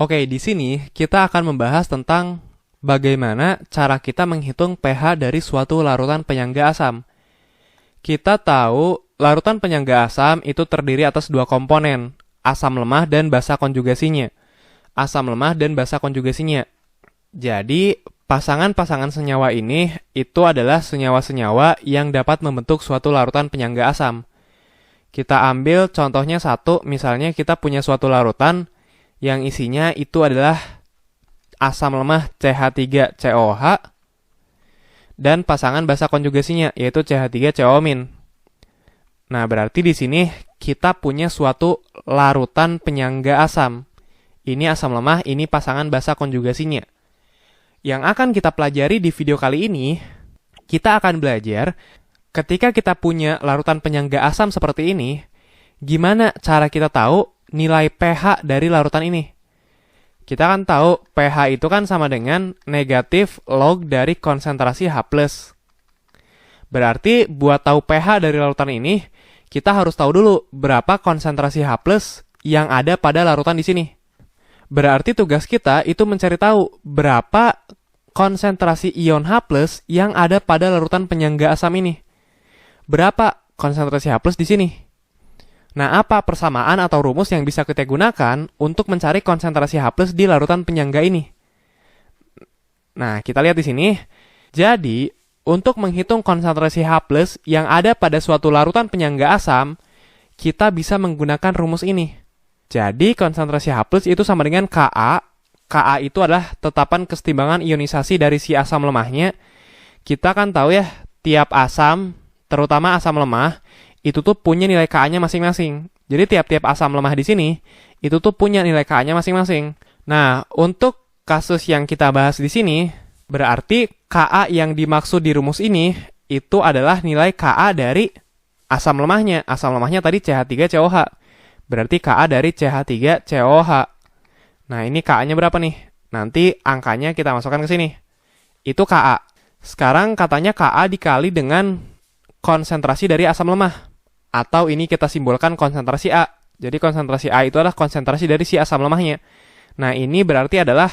Oke, di sini kita akan membahas tentang bagaimana cara kita menghitung pH dari suatu larutan penyangga asam. Kita tahu larutan penyangga asam itu terdiri atas dua komponen, asam lemah dan basa konjugasinya. Asam lemah dan basa konjugasinya. Jadi, pasangan-pasangan senyawa ini itu adalah senyawa-senyawa yang dapat membentuk suatu larutan penyangga asam. Kita ambil contohnya satu, misalnya kita punya suatu larutan yang isinya itu adalah asam lemah CH3COH dan pasangan basa konjugasinya yaitu CH3CO-. Nah, berarti di sini kita punya suatu larutan penyangga asam. Ini asam lemah, ini pasangan basa konjugasinya. Yang akan kita pelajari di video kali ini, kita akan belajar ketika kita punya larutan penyangga asam seperti ini, gimana cara kita tahu nilai pH dari larutan ini. Kita kan tahu pH itu kan sama dengan negatif log dari konsentrasi H+. Berarti buat tahu pH dari larutan ini, kita harus tahu dulu berapa konsentrasi H+ yang ada pada larutan di sini. Berarti tugas kita itu mencari tahu berapa konsentrasi ion H+ yang ada pada larutan penyangga asam ini. Berapa konsentrasi H+ di sini? Nah, apa persamaan atau rumus yang bisa kita gunakan untuk mencari konsentrasi H+ di larutan penyangga ini? Nah, kita lihat di sini. Jadi, untuk menghitung konsentrasi H+ yang ada pada suatu larutan penyangga asam, kita bisa menggunakan rumus ini. Jadi, konsentrasi H+ itu sama dengan Ka. Ka itu adalah tetapan kesetimbangan ionisasi dari si asam lemahnya. Kita kan tahu ya, tiap asam, terutama asam lemah, itu tuh punya nilai Ka-nya masing-masing. Jadi tiap-tiap asam lemah di sini, itu tuh punya nilai Ka-nya masing-masing. Nah, untuk kasus yang kita bahas di sini, berarti Ka yang dimaksud di rumus ini, itu adalah nilai Ka dari asam lemahnya. Asam lemahnya tadi CH3COH. Berarti Ka dari CH3COH. Nah, ini Ka-nya berapa nih? Nanti angkanya kita masukkan ke sini. Itu Ka. Sekarang katanya Ka dikali dengan konsentrasi dari asam lemah. Atau ini kita simbolkan konsentrasi A. Jadi konsentrasi A itu adalah konsentrasi dari si asam lemahnya. Nah, ini berarti adalah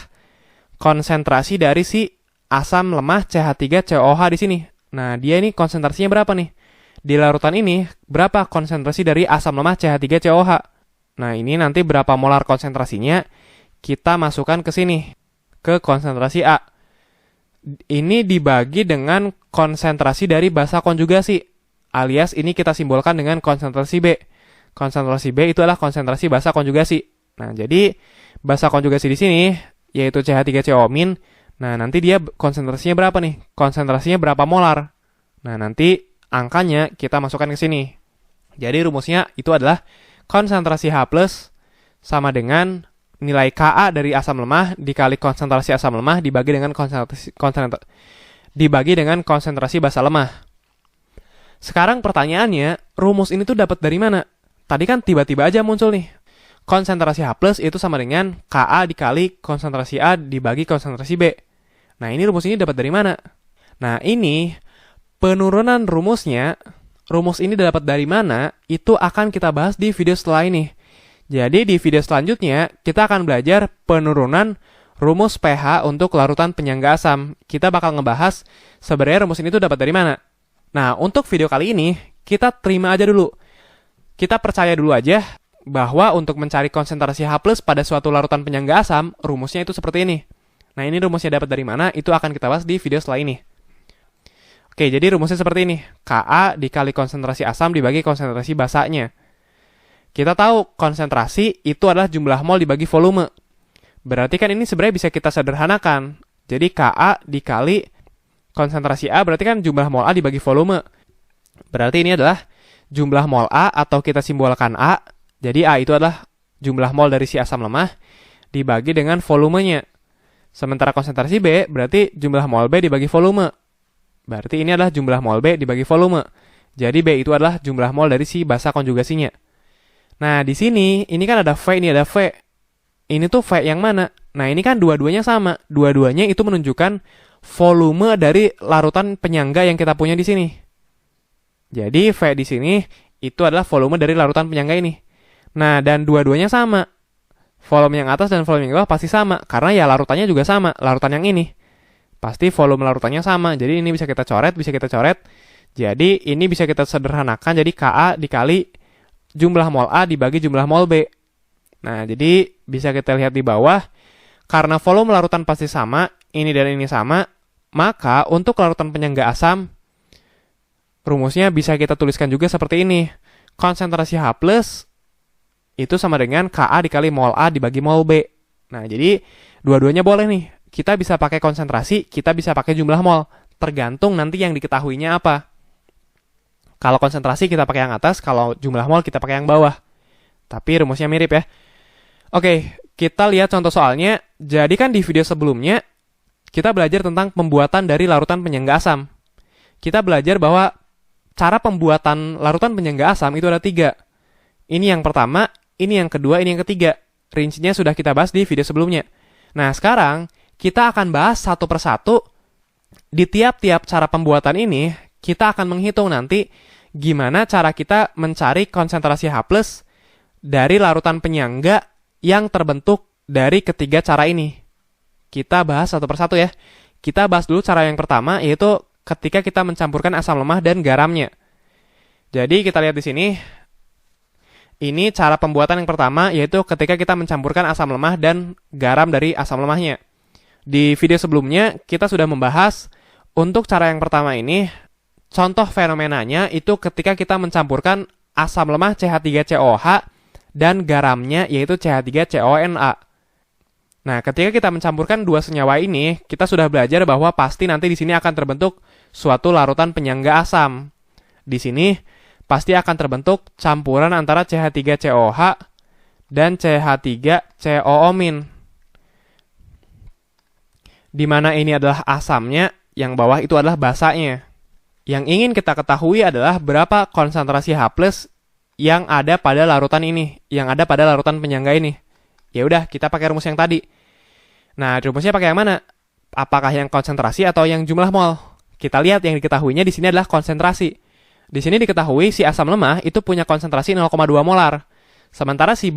konsentrasi dari si asam lemah CH3COH di sini. Nah, dia ini konsentrasinya berapa nih? Di larutan ini, berapa konsentrasi dari asam lemah CH3COH? Nah, ini nanti berapa molar konsentrasinya, kita masukkan ke sini, ke konsentrasi A. Ini dibagi dengan konsentrasi dari basa konjugasi, alias ini kita simbolkan dengan konsentrasi B. Konsentrasi B itu adalah konsentrasi basa konjugasi. Nah, jadi basa konjugasi di sini yaitu CH3CO-. Nah, nanti dia konsentrasinya berapa nih? Konsentrasinya berapa molar? Nah, nanti angkanya kita masukkan ke sini. Jadi rumusnya itu adalah konsentrasi H+ sama dengan nilai Ka dari asam lemah dikali konsentrasi asam lemah dibagi dengan konsentrasi basa lemah. Sekarang pertanyaannya, rumus ini tuh dapat dari mana? Tadi kan tiba-tiba aja muncul nih. Konsentrasi H+ itu sama dengan Ka dikali konsentrasi A dibagi konsentrasi B. Nah, ini rumus ini dapat dari mana? Nah, ini penurunan rumusnya, rumus ini dapat dari mana, itu akan kita bahas di video setelah ini. Jadi di video selanjutnya, kita akan belajar penurunan rumus pH untuk larutan penyangga asam. Kita bakal ngebahas sebenarnya rumus ini tuh dapat dari mana. Nah, untuk video kali ini, kita terima aja dulu. Kita percaya dulu aja bahwa untuk mencari konsentrasi H+ pada suatu larutan penyangga asam, rumusnya itu seperti ini. Nah, ini rumusnya dapat dari mana, itu akan kita bahas di video setelah ini. Oke, jadi rumusnya seperti ini. Ka dikali konsentrasi asam dibagi konsentrasi basanya. Kita tahu konsentrasi itu adalah jumlah mol dibagi volume. Berarti kan ini sebenarnya bisa kita sederhanakan. Jadi Ka dikali konsentrasi A berarti kan jumlah mol A dibagi volume. Berarti ini adalah jumlah mol A atau kita simbolkan A. Jadi A itu adalah jumlah mol dari si asam lemah dibagi dengan volumenya. Sementara konsentrasi B berarti jumlah mol B dibagi volume. Berarti ini adalah jumlah mol B dibagi volume. Jadi B itu adalah jumlah mol dari si basa konjugasinya. Nah, di sini ini kan ada V, ini ada V. Ini tuh V yang mana? Nah, ini kan dua-duanya sama. Dua-duanya itu menunjukkan volume dari larutan penyangga yang kita punya di sini. Jadi V di sini itu adalah volume dari larutan penyangga ini. Nah, dan dua-duanya sama. volume yang atas dan volume yang bawah pasti sama, karena ya larutannya juga sama, larutan yang ini. Pasti volume larutannya sama, jadi ini bisa kita coret, Jadi ini bisa kita sederhanakan, jadi Ka dikali jumlah mol A dibagi jumlah mol B. Nah, jadi bisa kita lihat di bawah, karena volume larutan pasti sama, ini dan ini sama, maka untuk larutan penyangga asam, rumusnya bisa kita tuliskan juga seperti ini. Konsentrasi H+, itu sama dengan Ka dikali mol A dibagi mol B. Nah, jadi dua-duanya boleh nih. Kita bisa pakai konsentrasi, kita bisa pakai jumlah mol. Tergantung nanti yang diketahuinya apa. Kalau konsentrasi kita pakai yang atas, kalau jumlah mol kita pakai yang bawah. Tapi rumusnya mirip ya. Oke, kita lihat contoh soalnya. Jadi kan di video sebelumnya, kita belajar tentang pembuatan dari larutan penyangga asam. Kita belajar bahwa cara pembuatan larutan penyangga asam itu ada 3. Ini yang pertama, ini yang kedua, ini yang ketiga. Rincinya sudah kita bahas di video sebelumnya. Nah, sekarang kita akan bahas satu persatu. Di tiap-tiap cara pembuatan ini, kita akan menghitung nanti gimana cara kita mencari konsentrasi H+ dari larutan penyangga yang terbentuk dari ketiga cara ini. Kita bahas satu persatu ya. Kita bahas dulu cara yang pertama, yaitu ketika kita mencampurkan asam lemah dan garamnya. Jadi kita lihat di sini. Ini cara pembuatan yang pertama, yaitu ketika kita mencampurkan asam lemah dan garam dari asam lemahnya. Di video sebelumnya, kita sudah membahas untuk cara yang pertama ini, contoh fenomenanya itu ketika kita mencampurkan asam lemah CH3COH dan garamnya, yaitu CH3CONA. Nah, ketika kita mencampurkan dua senyawa ini, kita sudah belajar bahwa pasti nanti di sini akan terbentuk suatu larutan penyangga asam. Di sini pasti akan terbentuk campuran antara CH3COH dan CH3COO-. Di mana ini adalah asamnya, yang bawah itu adalah basanya. Yang ingin kita ketahui adalah berapa konsentrasi H+ yang ada pada larutan ini, yang ada pada larutan penyangga ini. Ya udah, kita pakai rumus yang tadi. Nah, rumusnya pakai yang mana? Apakah yang konsentrasi atau yang jumlah mol? Kita lihat yang diketahuinya di sini adalah konsentrasi. Di sini diketahui si asam lemah itu punya konsentrasi 0,2 molar. Sementara si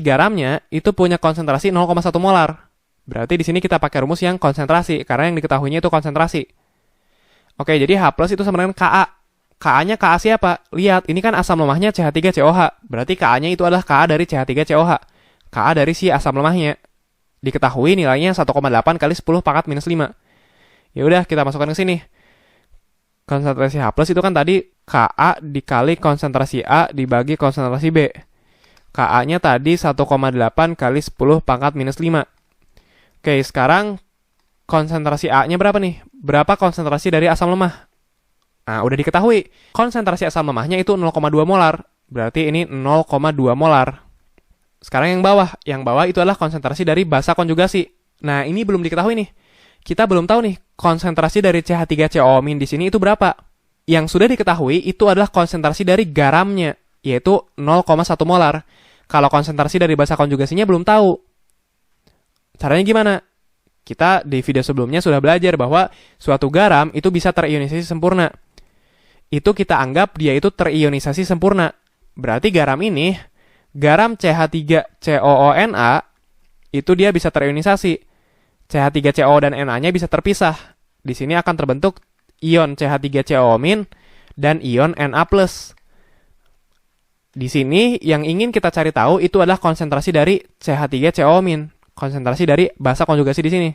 garamnya itu punya konsentrasi 0,1 molar. Berarti di sini kita pakai rumus yang konsentrasi, karena yang diketahuinya itu konsentrasi. Oke, jadi H+ itu sama dengan Ka. Ka-nya Ka siapa? Lihat, ini kan asam lemahnya CH3COH. Berarti Ka-nya itu adalah Ka dari CH3COH. Ka dari si asam lemahnya. Diketahui nilainya 1,8 kali 10 pangkat minus 5. Ya udah, kita masukkan ke sini. Konsentrasi H+ itu kan tadi Ka dikali konsentrasi A dibagi konsentrasi B. Ka-nya tadi 1,8 kali 10 pangkat minus 5. Oke, sekarang konsentrasi A-nya berapa nih? Berapa konsentrasi dari asam lemah? Nah, udah diketahui. Konsentrasi asam lemahnya itu 0,2 molar. Berarti ini 0,2 molar. Sekarang yang bawah. Yang bawah itu adalah konsentrasi dari basa konjugasi. Nah, ini belum diketahui nih. Kita belum tahu nih, konsentrasi dari CH3COO- di sini itu berapa. Yang sudah diketahui itu adalah konsentrasi dari garamnya, yaitu 0,1 molar. Kalau konsentrasi dari basa konjugasinya belum tahu. Caranya gimana? Kita di video sebelumnya sudah belajar bahwa suatu garam itu bisa terionisasi sempurna. Itu kita anggap dia itu terionisasi sempurna. Berarti garam ini, garam CH3COONA, itu dia bisa terionisasi. CH3CO dan Na-nya bisa terpisah. Di sini akan terbentuk ion CH3COO- dan ion Na+. Di sini yang ingin kita cari tahu itu adalah konsentrasi dari CH3COO-. Konsentrasi dari basa konjugasi di sini.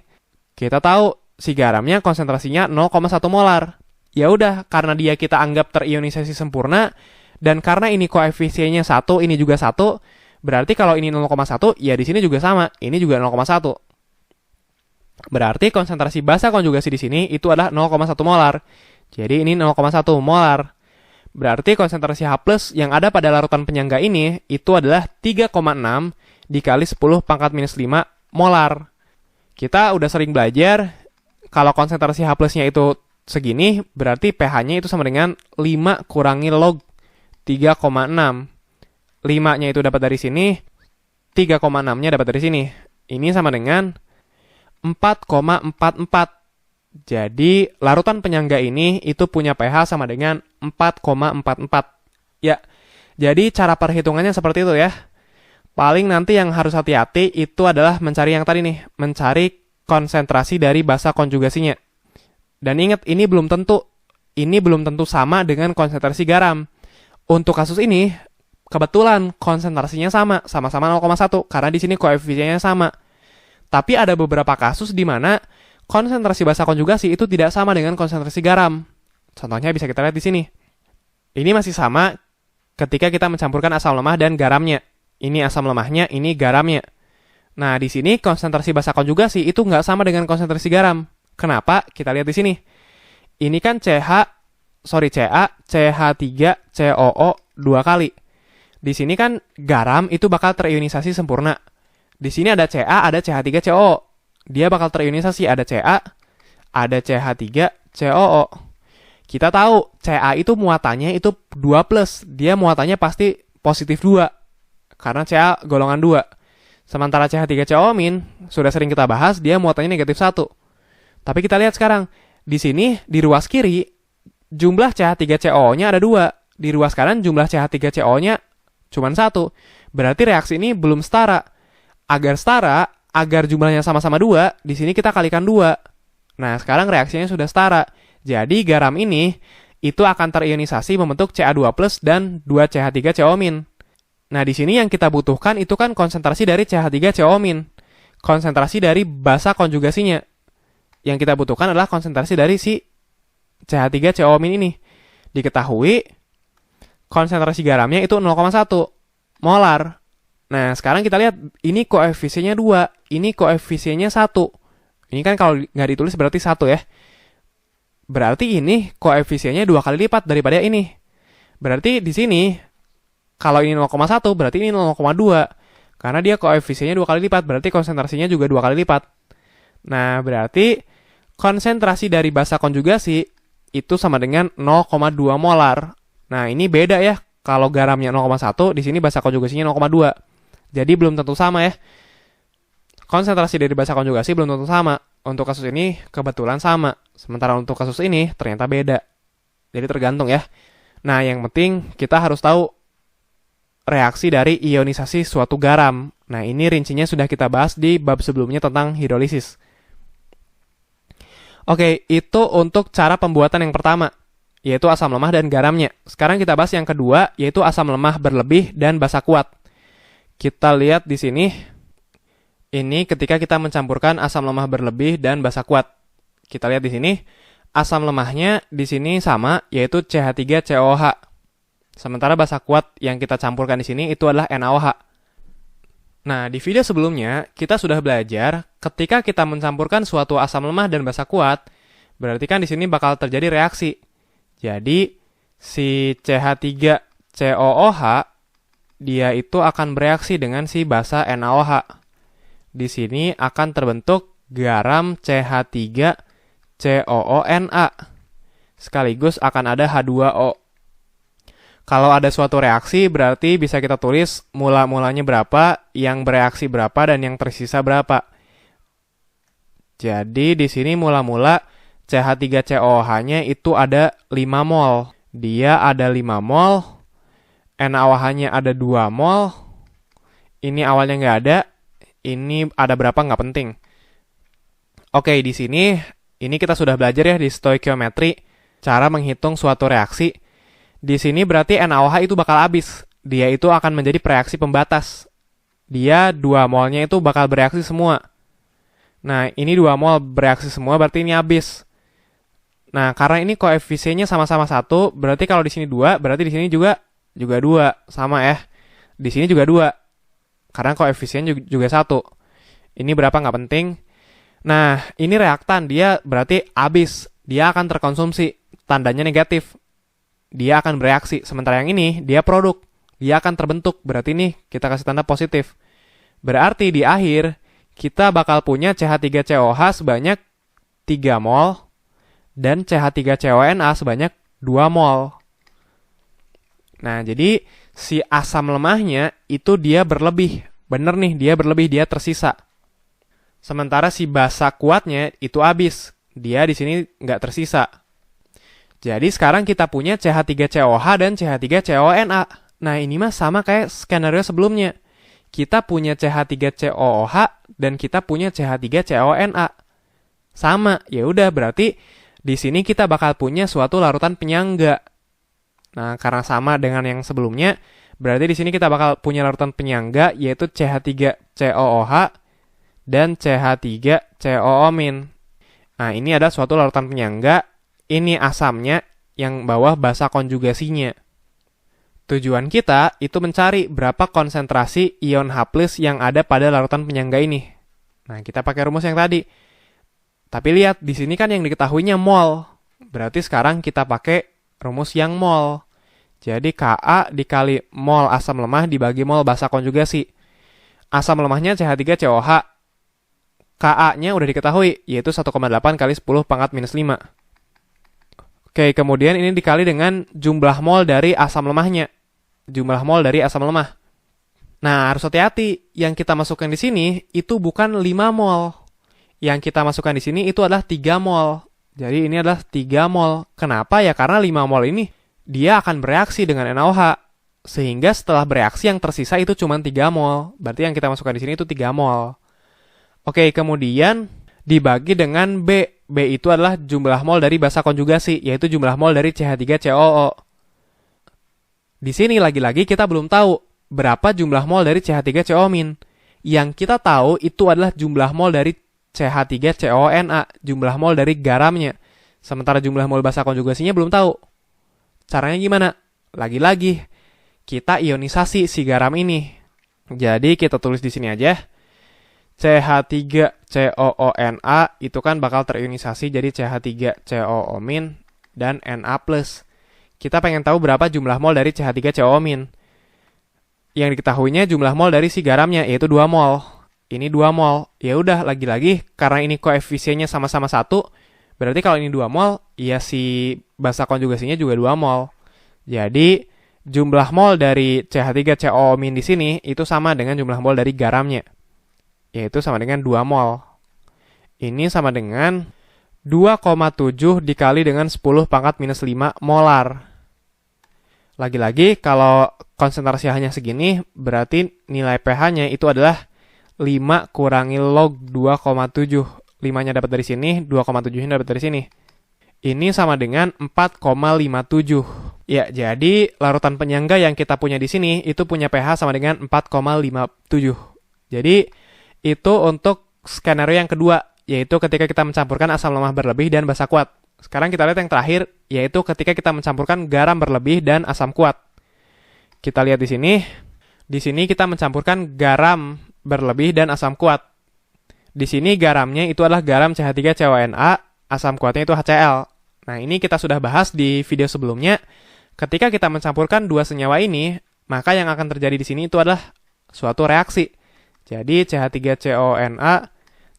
Kita tahu si garamnya konsentrasinya 0,1 molar. Ya udah, karena dia kita anggap terionisasi sempurna dan karena ini koefisiennya 1, ini juga 1, berarti kalau ini 0,1 ya di sini juga sama, ini juga 0,1. Berarti konsentrasi basa konjugasi di sini itu adalah 0,1 molar. Jadi ini 0,1 molar. Berarti konsentrasi H+ yang ada pada larutan penyangga ini itu adalah 3,6 dikali 10 pangkat minus 5 molar. Kita udah sering belajar, kalau konsentrasi H+-nya itu segini, berarti pH-nya itu sama dengan 5 kurangi log 3,6. 5-nya itu dapat dari sini, 3,6-nya dapat dari sini. Ini sama dengan 4,44. Jadi, larutan penyangga ini itu punya pH sama dengan 4,44. Ya, jadi cara perhitungannya seperti itu ya. Paling nanti yang harus hati-hati itu adalah mencari yang tadi nih, mencari konsentrasi dari basa konjugasinya. Dan ingat, ini belum tentu sama dengan konsentrasi garam. Untuk kasus ini, kebetulan konsentrasinya sama-sama 0,1 karena di sini koefisiennya sama. Tapi ada beberapa kasus di mana konsentrasi basa konjugasi itu tidak sama dengan konsentrasi garam. Contohnya bisa kita lihat di sini. Ini masih sama ketika kita mencampurkan asam lemah dan garamnya. Ini asam lemahnya, ini garamnya. Nah, di sini konsentrasi basa konjugasi itu nggak sama dengan konsentrasi garam. Kenapa? Kita lihat di sini. Ini kan CH3COO 2 kali. Di sini kan garam itu bakal terionisasi sempurna. Di sini ada Ca, ada CH3COO. Dia bakal terionisasi, ada Ca, ada CH3COO. Kita tahu Ca itu muatannya itu 2+. Dia muatannya pasti positif 2. Karena Ca golongan 2. Sementara CH3COO- sudah sering kita bahas, dia muatannya negatif 1. Tapi kita lihat sekarang, di sini di ruas kiri jumlah CH3COO-nya ada 2. Di ruas kanan jumlah CH3COO-nya cuma 1. Berarti reaksi ini belum setara. Agar jumlahnya sama-sama 2, di sini kita kalikan 2. Nah, sekarang reaksinya sudah setara. Jadi garam ini itu akan terionisasi membentuk Ca2+ dan 2CH3COO-. Nah, di sini yang kita butuhkan itu kan konsentrasi dari CH3COO-. Konsentrasi dari basa konjugasinya. Yang kita butuhkan adalah konsentrasi dari si CH3COO- ini. Diketahui konsentrasi garamnya itu 0,1 molar. Nah, sekarang kita lihat ini koefisiennya 2, ini koefisiennya 1. Ini kan kalau nggak ditulis berarti 1 ya. Berarti ini koefisiennya 2 kali lipat daripada ini. Berarti di sini kalau ini 0,1 berarti ini 0,2. Karena dia koefisiennya 2 kali lipat, berarti konsentrasinya juga 2 kali lipat. Nah, berarti konsentrasi dari basa konjugasi itu sama dengan 0,2 molar. Nah, ini beda ya. Kalau garamnya 0,1, di sini basa konjugasinya 0,2. Jadi belum tentu sama ya. Konsentrasi dari basa konjugasi belum tentu sama. Untuk kasus ini kebetulan sama. Sementara untuk kasus ini ternyata beda. Jadi tergantung ya. Nah, yang penting kita harus tahu reaksi dari ionisasi suatu garam. Nah, ini rincinya sudah kita bahas di bab sebelumnya tentang hidrolisis. Oke, itu untuk cara pembuatan yang pertama, yaitu asam lemah dan garamnya. Sekarang kita bahas yang kedua, yaitu asam lemah berlebih dan basa kuat. Kita lihat di sini, ini ketika kita mencampurkan asam lemah berlebih dan basa kuat. Kita lihat di sini, asam lemahnya di sini sama, yaitu CH3COOH. Sementara basa kuat yang kita campurkan di sini itu adalah NaOH. Nah, di video sebelumnya kita sudah belajar ketika kita mencampurkan suatu asam lemah dan basa kuat, berarti kan di sini bakal terjadi reaksi. Jadi si CH3COOH dia itu akan bereaksi dengan si basa NaOH. Di sini akan terbentuk garam CH3COONa. Sekaligus akan ada H2O. Kalau ada suatu reaksi, berarti bisa kita tulis mula-mulanya berapa, yang bereaksi berapa, dan yang tersisa berapa. Jadi di sini mula-mula CH3COOH-nya itu ada 5 mol. Dia ada 5 mol, NaOH-nya ada 2 mol. Ini awalnya nggak ada, ini ada berapa nggak penting. Oke, di sini, ini kita sudah belajar ya di stoikiometri, cara menghitung suatu reaksi. Di sini berarti NaOH itu bakal habis. Dia itu akan menjadi reaksi pembatas. Dia 2 molnya itu bakal bereaksi semua. Nah, ini 2 mol bereaksi semua berarti ini habis. Nah, karena ini koefisiennya sama-sama 1, berarti kalau di sini 2, berarti di sini juga 2, sama ya. Di sini juga 2. Karena koefisien juga 1. Ini berapa nggak penting. Nah, ini reaktan, dia berarti habis. Dia akan terkonsumsi. Tandanya negatif. Dia akan bereaksi. Sementara yang ini, dia produk. Dia akan terbentuk. Berarti ini kita kasih tanda positif. Berarti di akhir, kita bakal punya CH3COOH sebanyak 3 mol dan CH3CONa sebanyak 2 mol. Nah, jadi si asam lemahnya itu dia berlebih. Bener nih, dia berlebih, dia tersisa. Sementara si basa kuatnya itu habis. Dia di sini nggak tersisa. Jadi sekarang kita punya CH3COOH dan CH3CONa. Nah, ini mah sama kayak skenario sebelumnya. kita punya CH3COOH dan kita punya CH3CONA. Sama, ya udah berarti di sini kita bakal punya suatu larutan penyangga. Nah, karena sama dengan yang sebelumnya, berarti di sini kita bakal punya larutan penyangga yaitu CH3COOH dan CH3COO-. Nah, ini ada suatu larutan penyangga, ini asamnya, yang bawah basa konjugasinya. Tujuan kita itu mencari berapa konsentrasi ion H+ yang ada pada larutan penyangga ini. Nah, kita pakai rumus yang tadi. Tapi lihat, di sini kan yang diketahuinya mol. Berarti sekarang kita pakai rumus yang mol. Jadi Ka dikali mol asam lemah dibagi mol basa konjugasi. Asam lemahnya CH3COH. Ka-nya udah diketahui, yaitu 1,8 kali 10⁻⁻⁵. Oke, kemudian ini dikali dengan jumlah mol dari asam lemahnya. Jumlah mol dari asam lemah. Nah, harus hati-hati. Yang kita masukkan di sini itu bukan 5 mol. Yang kita masukkan di sini itu adalah 3 mol. Jadi ini adalah 3 mol. Kenapa ya? Karena 5 mol ini dia akan bereaksi dengan NaOH. Sehingga setelah bereaksi yang tersisa itu cuma 3 mol. Berarti yang kita masukkan di sini itu 3 mol. Oke, kemudian dibagi dengan B. B itu adalah jumlah mol dari basa konjugasi, yaitu jumlah mol dari CH3COO. Di sini lagi-lagi kita belum tahu berapa jumlah mol dari CH3CO-. Yang kita tahu itu adalah jumlah mol dari CH3CONA, jumlah mol dari garamnya. Sementara jumlah mol basa konjugasinya belum tahu. Caranya gimana? Lagi-lagi kita ionisasi si garam ini. Jadi kita tulis di sini aja. CH3COONA itu kan bakal terionisasi jadi CH3COO- dan Na+. Kita pengen tahu berapa jumlah mol dari CH3COO-. Yang diketahuinya jumlah mol dari si garamnya yaitu 2 mol. Ini 2 mol. Ya udah, lagi-lagi karena ini koefisiennya sama-sama 1, berarti kalau ini 2 mol, ya si basa konjugasinya juga 2 mol. Jadi jumlah mol dari CH3COO- di sini itu sama dengan jumlah mol dari garamnya. Yaitu sama dengan 2 mol. Ini sama dengan 2,7 dikali dengan 10⁻⁻⁵ molar. Lagi-lagi, kalau konsentrasi hanya segini, berarti nilai pH-nya itu adalah 5 kurangi log 2,7. 5-nya dapat dari sini, 2,7-nya dapat dari sini. Ini sama dengan 4,57. Ya, jadi larutan penyangga yang kita punya di sini, itu punya pH sama dengan 4,57. Jadi, itu untuk skenario yang kedua, yaitu ketika kita mencampurkan asam lemah berlebih dan basa kuat. Sekarang kita lihat yang terakhir, yaitu ketika kita mencampurkan garam berlebih dan asam kuat. Kita lihat di sini. Di sini kita mencampurkan garam berlebih dan asam kuat. Di sini garamnya itu adalah garam CH3CONA, asam kuatnya itu HCl. Nah, ini kita sudah bahas di video sebelumnya. Ketika kita mencampurkan dua senyawa ini, maka yang akan terjadi di sini itu adalah suatu reaksi. Jadi CH3CONA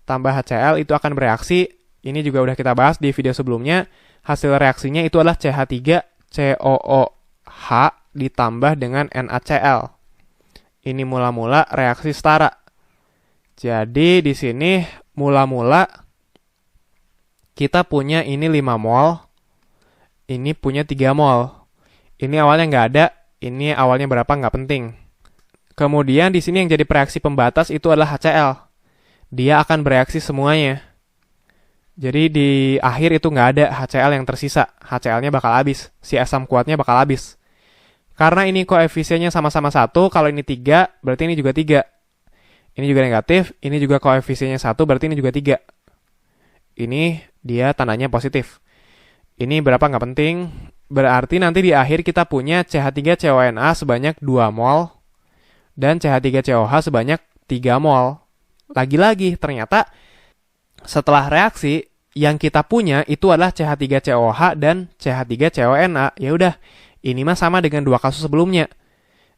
tambah HCl itu akan bereaksi. Ini juga udah kita bahas di video sebelumnya. Hasil reaksinya itu adalah CH3COOH ditambah dengan NaCl. Ini mula-mula reaksi setara. Jadi di sini mula-mula kita punya ini 5 mol. Ini punya 3 mol. Ini awalnya nggak ada. Ini awalnya berapa nggak penting. Kemudian di sini yang jadi reaksi pembatas itu adalah HCl. Dia akan bereaksi semuanya. Jadi di akhir itu nggak ada HCl yang tersisa. HCl-nya bakal habis. Si asam kuatnya bakal habis. Karena ini koefisiennya sama-sama 1, kalau ini 3, berarti ini juga 3. Ini juga negatif, ini juga koefisiennya 1, berarti ini juga 3. Ini dia tandanya positif. Ini berapa nggak penting. Berarti nanti di akhir kita punya CH3CONA sebanyak 2 mol. Dan CH3COH sebanyak 3 mol. Lagi-lagi, ternyata setelah reaksi, yang kita punya itu adalah CH3COH dan CH3CONA. Ya udah, ini mah sama dengan 2 kasus sebelumnya.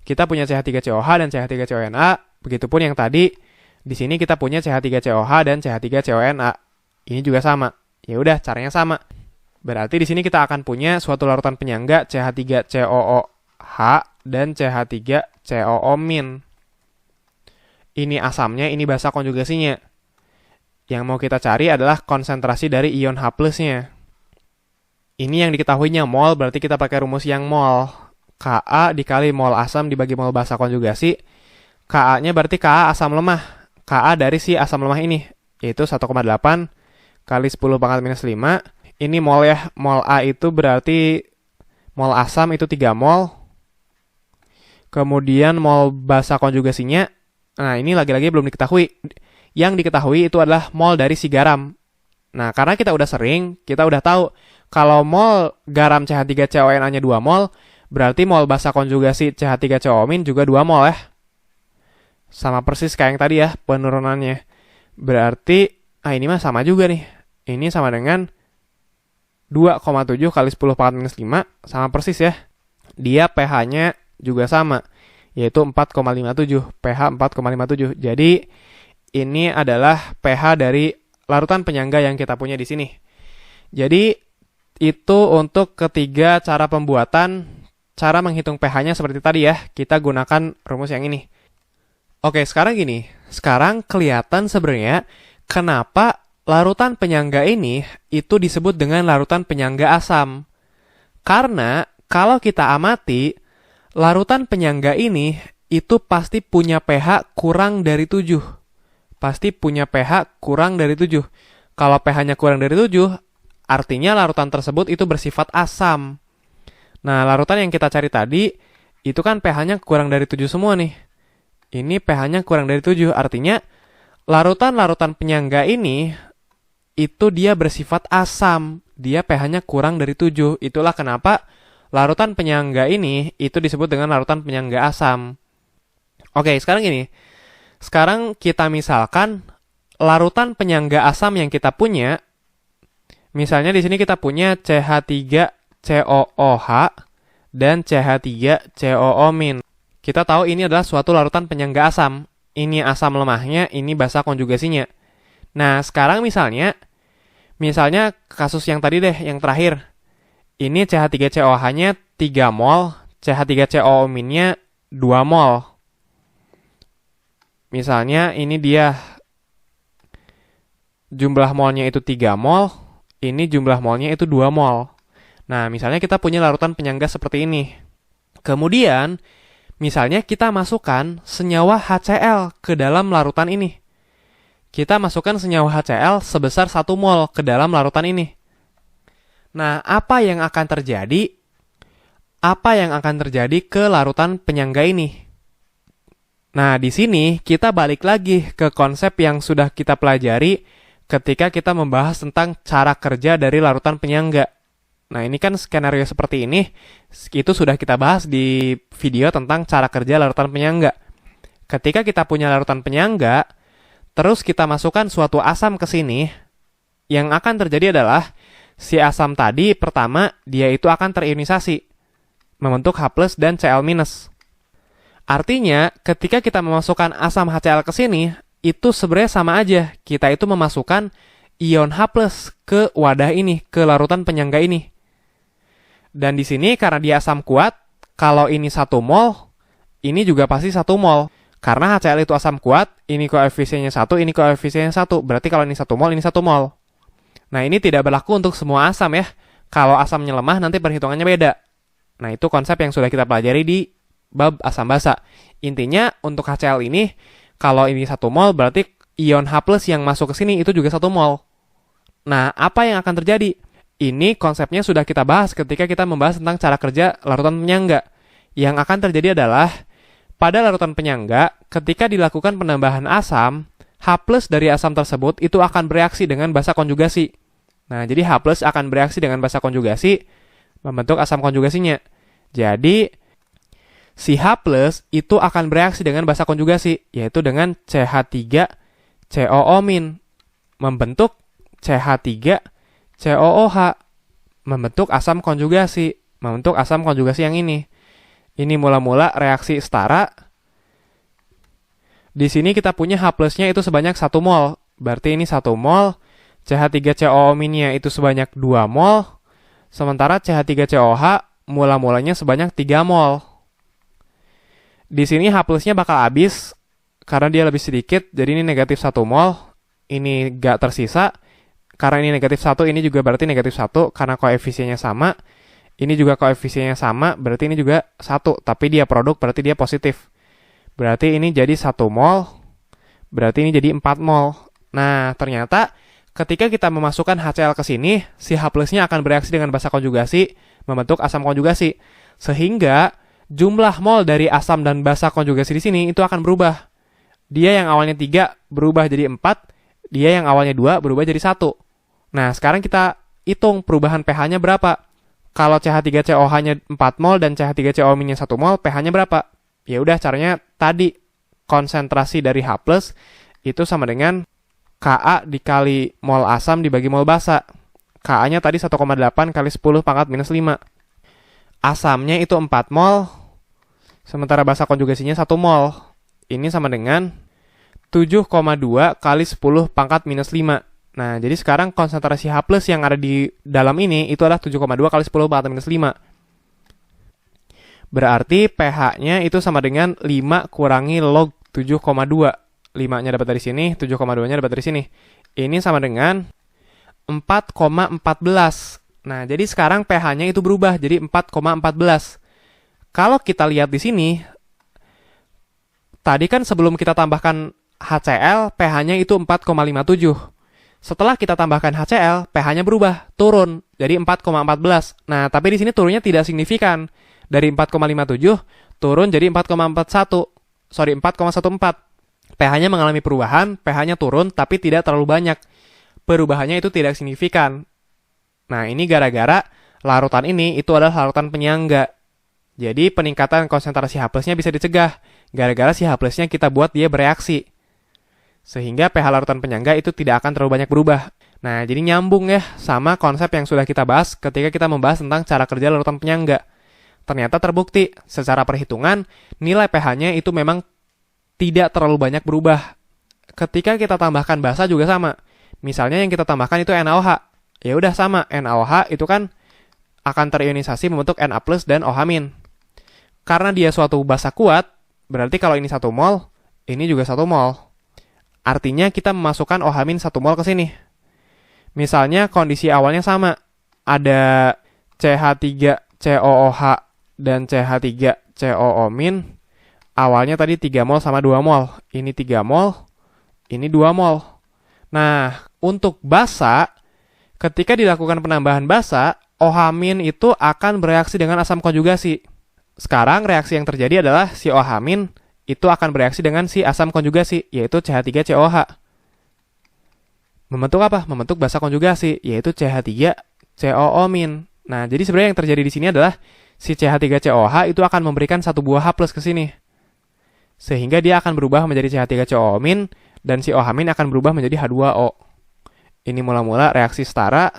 Kita punya CH3COH dan CH3CONA. Begitupun yang tadi, di sini kita punya CH3COH dan CH3CONA. Ini juga sama. Ya udah, caranya sama. Berarti di sini kita akan punya suatu larutan penyangga CH3COOH dan CH3COO-. Ini asamnya, ini basa konjugasinya. Yang mau kita cari adalah konsentrasi dari ion H+-nya. Ini yang diketahuinya mol, berarti kita pakai rumus yang mol. Ka dikali mol asam dibagi mol basa konjugasi. Ka-nya berarti Ka asam lemah. Ka dari si asam lemah ini, yaitu 1,8 kali 10 pangkat minus 5. Ini mol ya, mol A itu berarti mol asam itu 3 mol. Kemudian mol basa konjugasinya, nah ini lagi-lagi belum diketahui. Yang diketahui itu adalah mol dari si garam. Nah, karena kita udah sering, kita udah tahu kalau mol garam CH3CONA-nya 2 mol, berarti mol basa konjugasi CH3COO- juga 2 mol ya. Sama persis kayak yang tadi ya, penurunannya. Berarti, ini mah sama juga nih. Ini sama dengan 2,7 kali 10 pangkat minus 5, sama persis ya. Dia pH-nya juga sama, yaitu 4,57, pH 4,57. Jadi, ini adalah pH dari larutan penyangga yang kita punya di sini. Jadi, itu untuk ketiga cara pembuatan, cara menghitung pH-nya seperti tadi ya. Kita gunakan rumus yang ini. Oke, sekarang gini. Sekarang kelihatan sebenarnya kenapa larutan penyangga ini itu disebut dengan larutan penyangga asam. Karena kalau kita amati, larutan penyangga ini itu pasti punya pH kurang dari 7. Pasti punya pH kurang dari 7. Kalau pH-nya kurang dari 7, artinya larutan tersebut itu bersifat asam. Nah, larutan yang kita cari tadi, itu kan pH-nya kurang dari 7 semua nih. Ini pH-nya kurang dari 7, artinya larutan-larutan penyangga ini, itu dia bersifat asam. Dia pH-nya kurang dari 7. Itulah kenapa larutan penyangga ini, itu disebut dengan larutan penyangga asam. Oke, sekarang gini. Sekarang kita misalkan larutan penyangga asam yang kita punya, misalnya di sini kita punya CH3COOH dan CH3COO-. Kita tahu ini adalah suatu larutan penyangga asam. Ini asam lemahnya, ini basa konjugasinya. Nah, sekarang misalnya kasus yang tadi deh, yang terakhir. Ini CH3COOH-nya 3 mol, CH3COO-nya 2 mol. Misalnya ini dia jumlah molnya itu 3 mol, ini jumlah molnya itu 2 mol. Nah, misalnya kita punya larutan penyangga seperti ini. Kemudian, misalnya kita masukkan senyawa HCl ke dalam larutan ini. Kita masukkan senyawa HCl sebesar 1 mol ke dalam larutan ini. Nah, apa yang akan terjadi? Apa yang akan terjadi ke larutan penyangga ini? Nah, di sini kita balik lagi ke konsep yang sudah kita pelajari ketika kita membahas tentang cara kerja dari larutan penyangga. Nah, ini kan skenario seperti ini, itu sudah kita bahas di video tentang cara kerja larutan penyangga. Ketika kita punya larutan penyangga, terus kita masukkan suatu asam ke sini, yang akan terjadi adalah si asam tadi pertama dia itu akan terionisasi, membentuk H+ dan Cl-. Artinya, ketika kita memasukkan asam HCl ke sini, itu sebenarnya sama aja. Kita itu memasukkan ion H+ ke wadah ini, ke larutan penyangga ini. Dan di sini karena dia asam kuat, kalau ini 1 mol, ini juga pasti 1 mol. Karena HCl itu asam kuat, ini koefisiennya 1, ini koefisiennya 1. Berarti kalau ini 1 mol, ini 1 mol. Nah, ini tidak berlaku untuk semua asam ya. Kalau asamnya lemah, nanti perhitungannya beda. Nah, itu konsep yang sudah kita pelajari di bab asam basa. Intinya, untuk HCl ini, kalau ini 1 mol, berarti ion H+ yang masuk ke sini itu juga 1 mol. Nah, apa yang akan terjadi? Ini konsepnya sudah kita bahas ketika kita membahas tentang cara kerja larutan penyangga. Yang akan terjadi adalah, pada larutan penyangga, ketika dilakukan penambahan asam, H+ dari asam tersebut itu akan bereaksi dengan basa konjugasi. Nah, jadi H+ akan bereaksi dengan basa konjugasi, membentuk asam konjugasinya. Jadi, si H+ itu akan bereaksi dengan basa konjugasi, yaitu dengan CH3COO-, membentuk CH3COOH, membentuk asam konjugasi, yang ini. Ini mula-mula reaksi setara. Di sini kita punya H+-nya itu sebanyak 1 mol. Berarti ini 1 mol. CH3COO-nya itu sebanyak 2 mol. Sementara CH3COOH mula-mulanya sebanyak 3 mol. Di sini H+-nya bakal habis karena dia lebih sedikit. Jadi ini negatif 1 mol. Ini gak tersisa. Karena ini negatif 1, ini juga berarti negatif 1. Karena koefisiennya sama. Ini juga koefisiennya sama, berarti ini juga 1. Tapi dia produk, berarti dia positif. Berarti ini jadi 1 mol, berarti ini jadi 4 mol. Nah, ternyata ketika kita memasukkan HCl ke sini, si H plusnya akan bereaksi dengan basa konjugasi, membentuk asam konjugasi. Sehingga jumlah mol dari asam dan basa konjugasi di sini itu akan berubah. Dia yang awalnya 3 berubah jadi 4, dia yang awalnya 2 berubah jadi 1. Nah, sekarang kita hitung perubahan pH-nya berapa. Kalau CH3COH-nya 4 mol dan CH3CO-nya 1 mol, pH-nya berapa? Ya udah, caranya tadi konsentrasi dari H+ itu sama dengan Ka dikali mol asam dibagi mol basa. Ka-nya tadi 1,8 kali 10 pangkat minus 5. Asamnya itu 4 mol, sementara basa konjugasinya 1 mol. Ini sama dengan 7,2 kali 10 pangkat minus 5. Nah, jadi sekarang konsentrasi H+ yang ada di dalam ini itu adalah 7,2 kali 10 pangkat minus 5. Berarti pH-nya itu sama dengan 5 kurangi log 7,2. 5-nya dapat dari sini, 7,2-nya dapat dari sini. Ini sama dengan 4,14. Nah, jadi sekarang pH-nya itu berubah jadi 4,14. Kalau kita lihat di sini, tadi kan sebelum kita tambahkan HCl, pH-nya itu 4,57. Setelah kita tambahkan HCl, pH-nya berubah, turun jadi 4,14. Nah, tapi di sini turunnya tidak signifikan. Dari 4,57 turun jadi 4,14. pH-nya mengalami perubahan, pH-nya turun tapi tidak terlalu banyak. Perubahannya itu tidak signifikan. Nah, ini gara-gara larutan ini itu adalah larutan penyangga. Jadi peningkatan konsentrasi H+-nya bisa dicegah gara-gara si H+-nya kita buat dia bereaksi. Sehingga pH larutan penyangga itu tidak akan terlalu banyak berubah. Nah, jadi nyambung ya sama konsep yang sudah kita bahas ketika kita membahas tentang cara kerja larutan penyangga. Ternyata terbukti secara perhitungan nilai pH-nya itu memang tidak terlalu banyak berubah. Ketika kita tambahkan basa juga sama. Misalnya yang kita tambahkan itu NaOH. Ya udah sama, NaOH itu kan akan terionisasi membentuk Na+ dan OH-. Karena dia suatu basa kuat, berarti kalau ini 1 mol, ini juga 1 mol. Artinya kita memasukkan OH- 1 mol ke sini. Misalnya kondisi awalnya sama. Ada CH3COOH dan CH3COO-. Awalnya tadi 3 mol sama 2 mol. Ini 3 mol, ini 2 mol. Nah, untuk basa, ketika dilakukan penambahan basa, OH- itu akan bereaksi dengan asam konjugasi. Sekarang reaksi yang terjadi adalah si OH- itu akan bereaksi dengan si asam konjugasi, yaitu CH3COH. Membentuk apa? Membentuk basa konjugasi, yaitu CH3COO-. Nah, jadi sebenarnya yang terjadi di sini adalah si CH3COH itu akan memberikan satu buah H+ ke sini. Sehingga dia akan berubah menjadi CH3COO- dan si OH- akan berubah menjadi H2O. Ini mula-mula reaksi setara.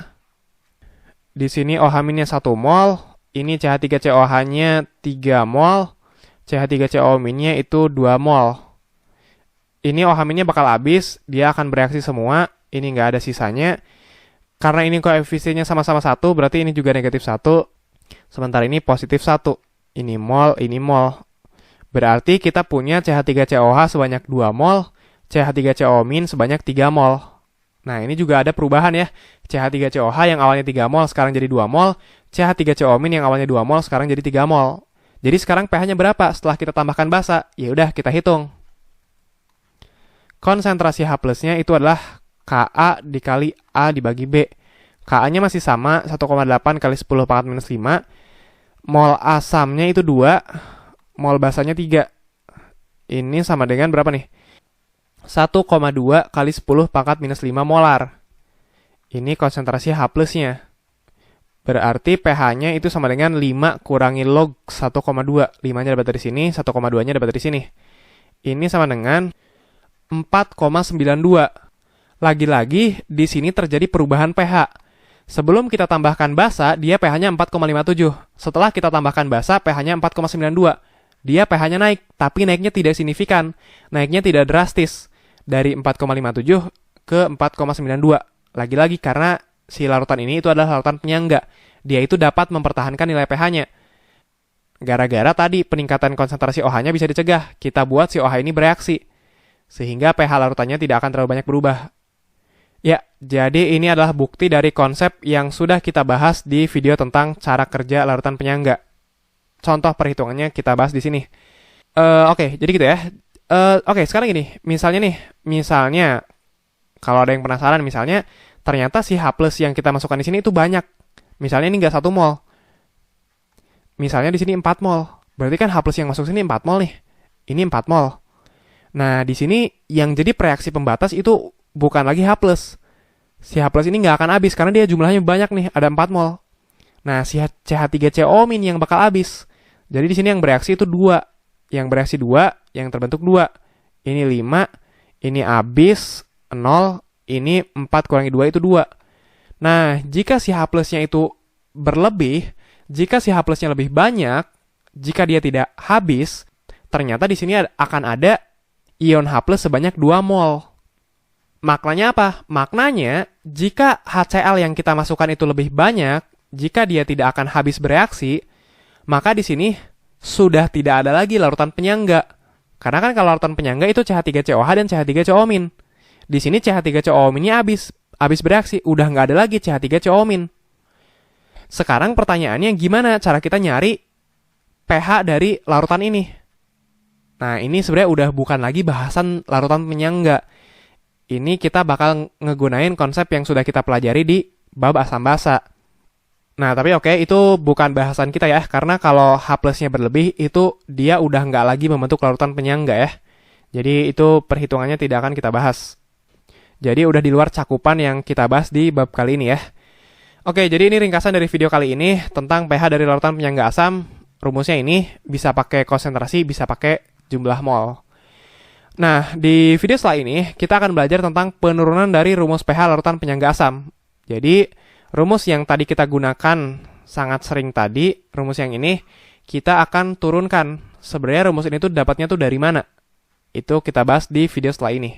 Di sini OH-nya 1 mol, ini CH3COH-nya 3 mol, CH3COO-nya itu 2 mol. Ini OH-nya bakal habis, dia akan bereaksi semua, ini nggak ada sisanya. Karena ini koefisiennya sama-sama 1, berarti ini juga negatif 1. Sementara ini positif 1. Ini mol, ini mol. Berarti kita punya CH3COH sebanyak 2 mol, CH3COO- sebanyak 3 mol. Nah, ini juga ada perubahan ya. CH3COH yang awalnya 3 mol sekarang jadi 2 mol, CH3COO- yang awalnya 2 mol sekarang jadi 3 mol. Jadi sekarang pH-nya berapa setelah kita tambahkan basa? Ya udah, kita hitung. Konsentrasi H+-nya itu adalah Ka dikali A dibagi B. Ka-nya masih sama, 1,8 kali 10 pangkat minus 5. Mol asamnya itu 2, mol basanya 3. Ini sama dengan berapa nih? 1,2 kali 10 pangkat minus 5 molar. Ini konsentrasi H+-nya. Berarti pH-nya itu sama dengan 5 kurangi log 1,2. 5-nya dapat dari sini, 1,2-nya dapat dari sini. Ini sama dengan 4,92. Lagi-lagi, di sini terjadi perubahan pH. Sebelum kita tambahkan basa, dia pH-nya 4,57. Setelah kita tambahkan basa, pH-nya 4,92. Dia pH-nya naik, tapi naiknya tidak signifikan. Naiknya tidak drastis. Dari 4,57 ke 4,92. Lagi-lagi karena si larutan ini itu adalah larutan penyangga. Dia itu dapat mempertahankan nilai pH-nya. Gara-gara tadi peningkatan konsentrasi OH-nya bisa dicegah. Kita buat si OH ini bereaksi. Sehingga pH larutannya tidak akan terlalu banyak berubah. Ya, jadi ini adalah bukti dari konsep yang sudah kita bahas di video tentang cara kerja larutan penyangga. Contoh perhitungannya kita bahas di sini. Oke, jadi gitu ya. Oke, sekarang gini, misalnya kalau ada yang penasaran, misalnya ternyata si H plus yang kita masukkan di sini itu banyak. Misalnya ini nggak 1 mol, misalnya di sini 4 mol. Berarti kan H plus yang masuk sini 4 mol nih. Ini 4 mol. Nah, di sini yang jadi reaksi pembatas itu bukan lagi H plus. Si H plus ini nggak akan habis karena dia jumlahnya banyak nih, ada 4 mol. Nah, si CH3CO- yang bakal habis. Jadi di sini yang bereaksi itu 2. Yang bereaksi 2, yang terbentuk 2. Ini 5, ini habis 0, ini 4 kurangi 2 itu 2. Nah, jika si H plusnya itu berlebih, jika si H plusnya lebih banyak, jika dia tidak habis, ternyata di sini akan ada ion H plus sebanyak 2 mol. Maknanya apa? Maknanya, jika HCl yang kita masukkan itu lebih banyak, jika dia tidak akan habis bereaksi, maka di sini sudah tidak ada lagi larutan penyangga. Karena kan kalau larutan penyangga itu CH3COH dan CH3CO-. Di sini CH3CO-nya habis bereaksi, udah nggak ada lagi CH3CO-. Sekarang pertanyaannya gimana cara kita nyari pH dari larutan ini? Nah, ini sebenarnya udah bukan lagi bahasan larutan penyangga. Ini kita bakal ngegunain konsep yang sudah kita pelajari di bab asam basa. Nah, tapi oke, itu bukan bahasan kita ya, karena kalau H plusnya berlebih, itu dia udah nggak lagi membentuk larutan penyangga ya. Jadi itu perhitungannya tidak akan kita bahas. Jadi udah di luar cakupan yang kita bahas di bab kali ini ya. Oke, jadi ini ringkasan dari video kali ini tentang pH dari larutan penyangga asam. Rumusnya ini bisa pakai konsentrasi, bisa pakai jumlah mol. Nah, di video setelah ini, kita akan belajar tentang penurunan dari rumus pH larutan penyangga asam. Jadi, rumus yang tadi kita gunakan sangat sering tadi, rumus yang ini, kita akan turunkan. Sebenarnya rumus ini tuh dapatnya tuh dari mana? Itu kita bahas di video setelah ini.